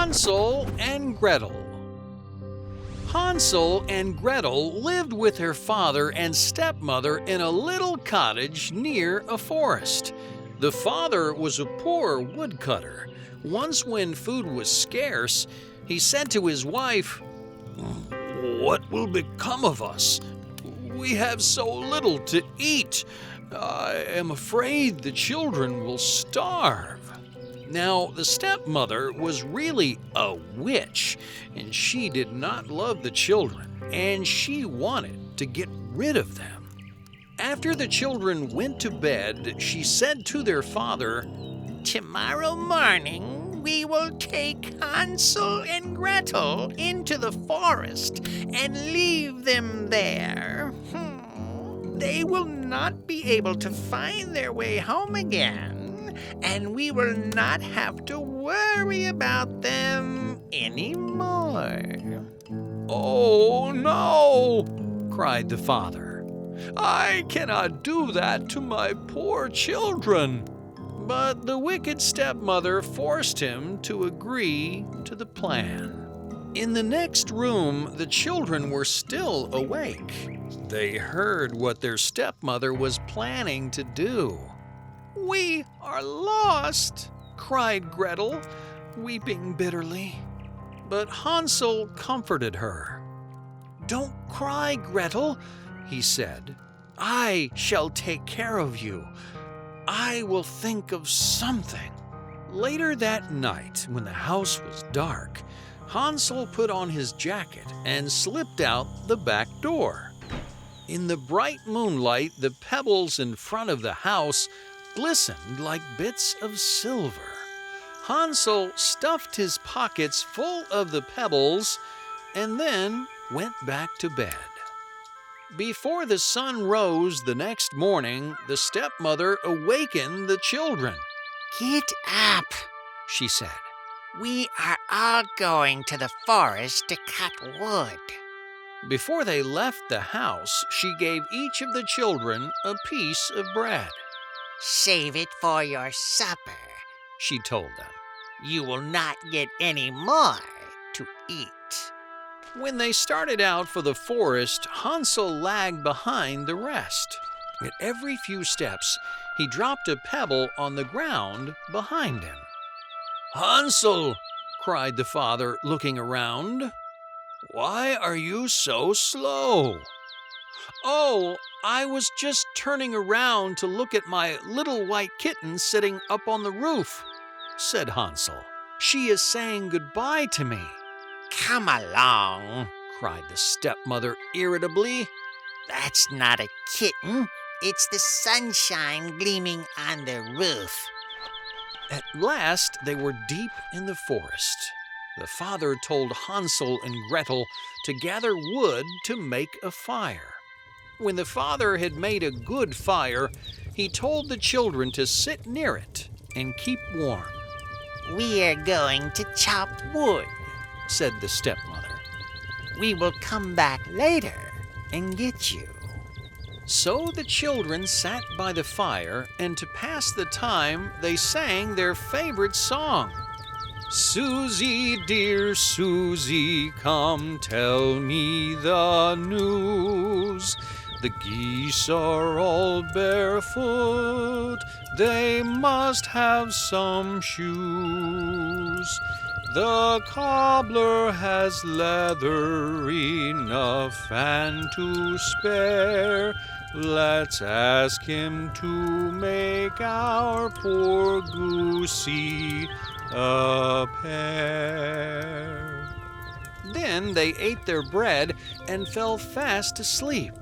Hansel and Gretel. Hansel and Gretel lived with their father and stepmother in a little cottage near a forest. The father was a poor woodcutter. Once when food was scarce, he said to his wife, "What will become of us? We have so little to eat. I am afraid the children will starve." Now, the stepmother was really a witch, and she did not love the children, and she wanted to get rid of them. After the children went to bed, she said to their father, "Tomorrow morning we will take Hansel and Gretel into the forest and leave them there. They will not be able to find their way home again, and we will not have to worry about them anymore." "Oh, no!" cried the father. "I cannot do that to my poor children." But the wicked stepmother forced him to agree to the plan. In the next room, the children were still awake. They heard what their stepmother was planning to do. "We are lost," cried Gretel, weeping bitterly. But Hansel comforted her. "Don't cry, Gretel," he said. "I shall take care of you. I will think of something." Later that night, when the house was dark, Hansel put on his jacket and slipped out the back door. In the bright moonlight, the pebbles in front of the house glistened like bits of silver. Hansel stuffed his pockets full of the pebbles and then went back to bed. Before the sun rose the next morning, the stepmother awakened the children. "Get up," she said. "We are all going to the forest to cut wood." Before they left the house, she gave each of the children a piece of bread. "Save it for your supper," she told them. "You will not get any more to eat." When they started out for the forest, Hansel lagged behind the rest. At every few steps, he dropped a pebble on the ground behind him. "Hansel," cried the father, looking around, "why are you so slow?" "Oh, I was just turning around to look at my little white kitten sitting up on the roof," said Hansel. "She is saying goodbye to me." "Come along," cried the stepmother irritably. "That's not a kitten. It's the sunshine gleaming on the roof." At last they were deep in the forest. The father told Hansel and Gretel to gather wood to make a fire. When the father had made a good fire, he told the children to sit near it and keep warm. "We are going to chop wood," said the stepmother. "We will come back later and get you." So the children sat by the fire, and to pass the time, they sang their favorite song. "Susie, dear Susie, come tell me the news. The geese are all barefoot, they must have some shoes. The cobbler has leather enough and to spare. Let's ask him to make our poor goosey a pair." Then they ate their bread and fell fast asleep.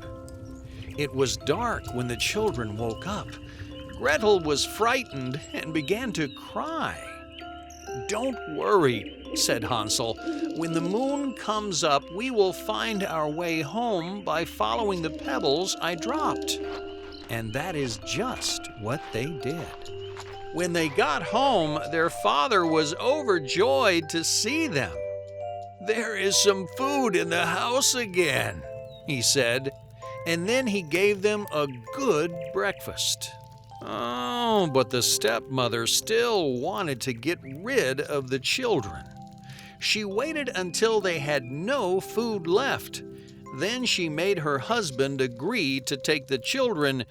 It was dark when the children woke up. Gretel was frightened and began to cry. "Don't worry," said Hansel. "When the moon comes up, we will find our way home by following the pebbles I dropped." And that is just what they did. When they got home, their father was overjoyed to see them. "There is some food in the house again," he said, and then he gave them a good breakfast. Oh, but the stepmother still wanted to get rid of the children. She waited until they had no food left. Then she made her husband agree to take the children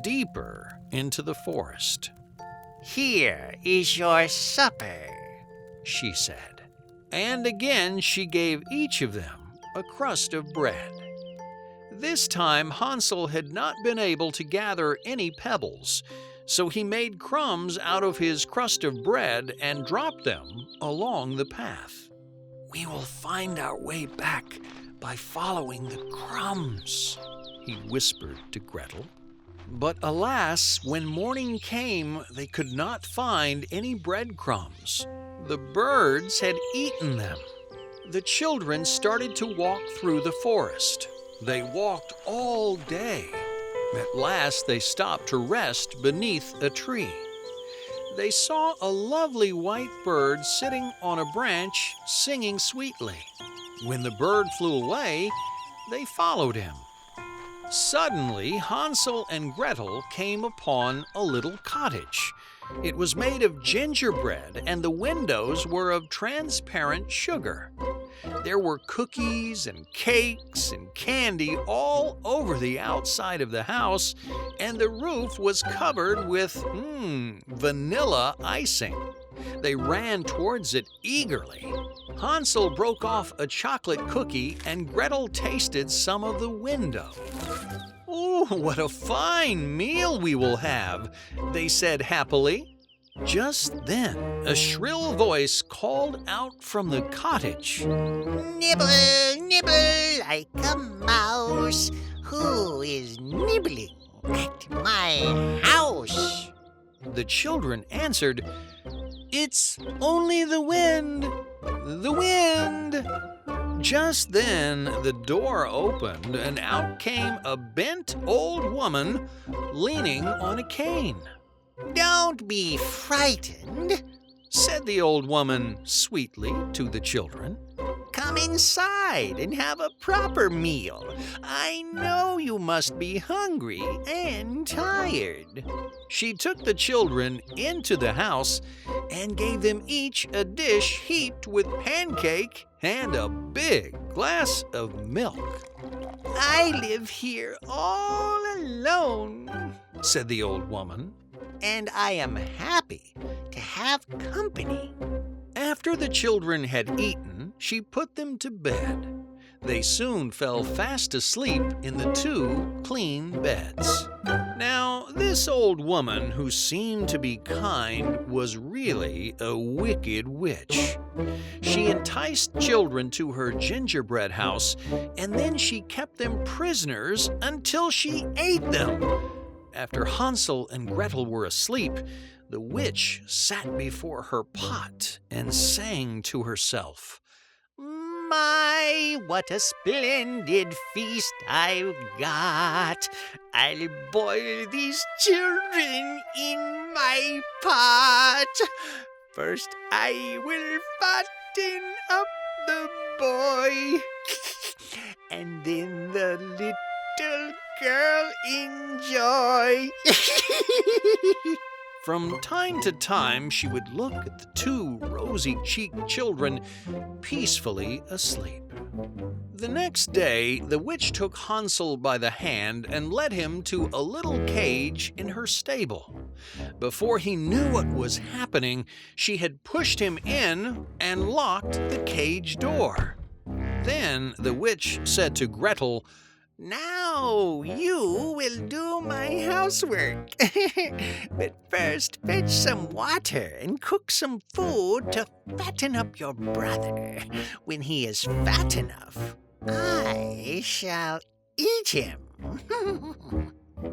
deeper into the forest. "Here is your supper," she said. And again she gave each of them a crust of bread. This time Hansel had not been able to gather any pebbles, so he made crumbs out of his crust of bread and dropped them along the path. "We will find our way back by following the crumbs," he whispered to Gretel. But alas, when morning came, they could not find any breadcrumbs. The birds had eaten them. The children started to walk through the forest. They walked all day. At last they stopped to rest beneath a tree. They saw a lovely white bird sitting on a branch singing sweetly. When the bird flew away, they followed him. Suddenly, Hansel and Gretel came upon a little cottage. It was made of gingerbread, and the windows were of transparent sugar. There were cookies and cakes and candy all over the outside of the house, and the roof was covered with vanilla icing. They ran towards it eagerly. Hansel broke off a chocolate cookie, and Gretel tasted some of the window. "Oh, what a fine meal we will have," they said happily. Just then, a shrill voice called out from the cottage. "Nibble, nibble like a mouse. Who is nibbling at my house?" The children answered, "It's only the wind, the wind." Just then, the door opened, and out came a bent old woman leaning on a cane. "Don't be frightened," said the old woman sweetly to the children. "Come inside and have a proper meal. I know you must be hungry and tired." She took the children into the house and gave them each a dish heaped with pancake and a big glass of milk. "I live here all alone," said the old woman, "and I am happy to have company." After the children had eaten, she put them to bed. They soon fell fast asleep in the 2 clean beds. Now, this old woman, who seemed to be kind, was really a wicked witch. She enticed children to her gingerbread house, and then she kept them prisoners until she ate them. After Hansel and Gretel were asleep, the witch sat before her pot and sang to herself, "My, what a splendid feast I've got. I'll boil these children in my pot. First I will fatten up the boy, and then the little girl enjoy." From time to time, she would look at the 2 rosy-cheeked children peacefully asleep. The next day, the witch took Hansel by the hand and led him to a little cage in her stable. Before he knew what was happening, she had pushed him in and locked the cage door. Then the witch said to Gretel, "Now you will do my housework. But first fetch some water and cook some food to fatten up your brother. When he is fat enough, I shall eat him."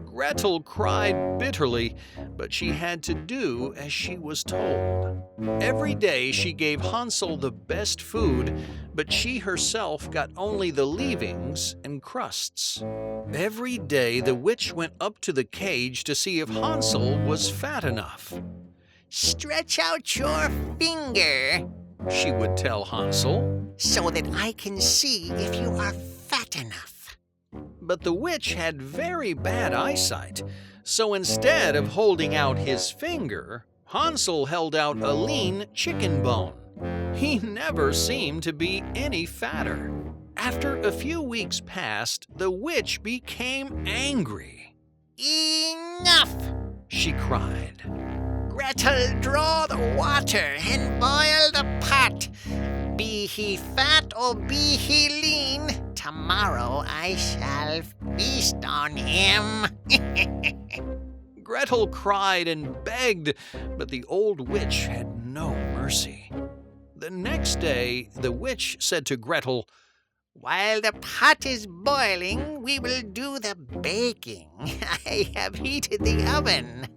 Gretel cried bitterly, but she had to do as she was told. Every day she gave Hansel the best food, but she herself got only the leavings and crusts. Every day the witch went up to the cage to see if Hansel was fat enough. "Stretch out your finger," she would tell Hansel, "so that I can see if you are fat enough." But the witch had very bad eyesight, so instead of holding out his finger, Hansel held out a lean chicken bone. He never seemed to be any fatter. After a few weeks passed, the witch became angry. Enough! She cried. Gretel, draw the water and boil the pot. Be he fat or be he lean, tomorrow I shall feast on him. Gretel cried and begged, but the old witch had no mercy. The next day, the witch said to Gretel, While the pot is boiling, we will do the baking. I have heated the oven.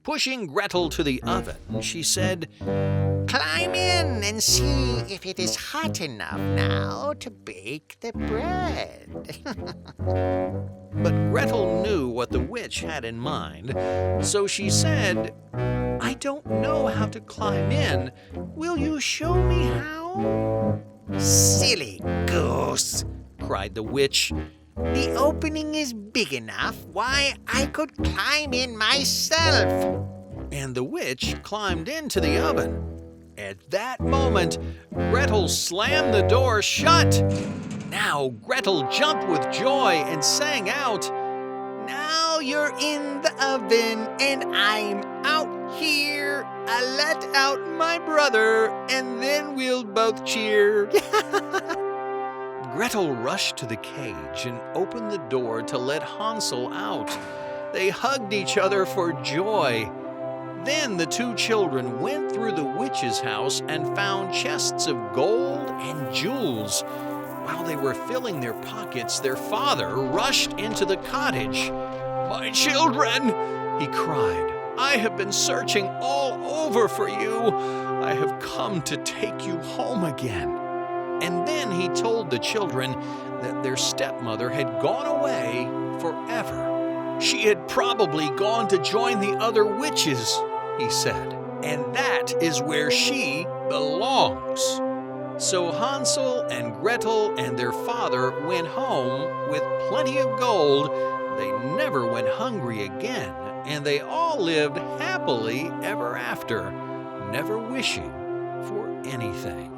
Pushing Gretel to the oven, she said, Climb in and see if it is hot enough now to bake the bread. But Gretel knew what the witch had in mind, so she said, I don't know how to climb in. Will you show me how? Silly goose, cried the witch. The opening is big enough. Why, I could climb in myself. And the witch climbed into the oven. At that moment, Gretel slammed the door shut. Now Gretel jumped with joy and sang out, Now you're in the oven and I'm out here. I let out my brother and then we'll both cheer. Gretel rushed to the cage and opened the door to let Hansel out. They hugged each other for joy. Then the two children went through the witch's house and found chests of gold and jewels. While they were filling their pockets, their father rushed into the cottage. My children, he cried, I have been searching all over for you. I have come to take you home again. And then he told the children that their stepmother had gone away forever. She had probably gone to join the other witches, he said, and that is where she belongs. So Hansel and Gretel and their father went home with plenty of gold. They never went hungry again, and they all lived happily ever after, never wishing for anything.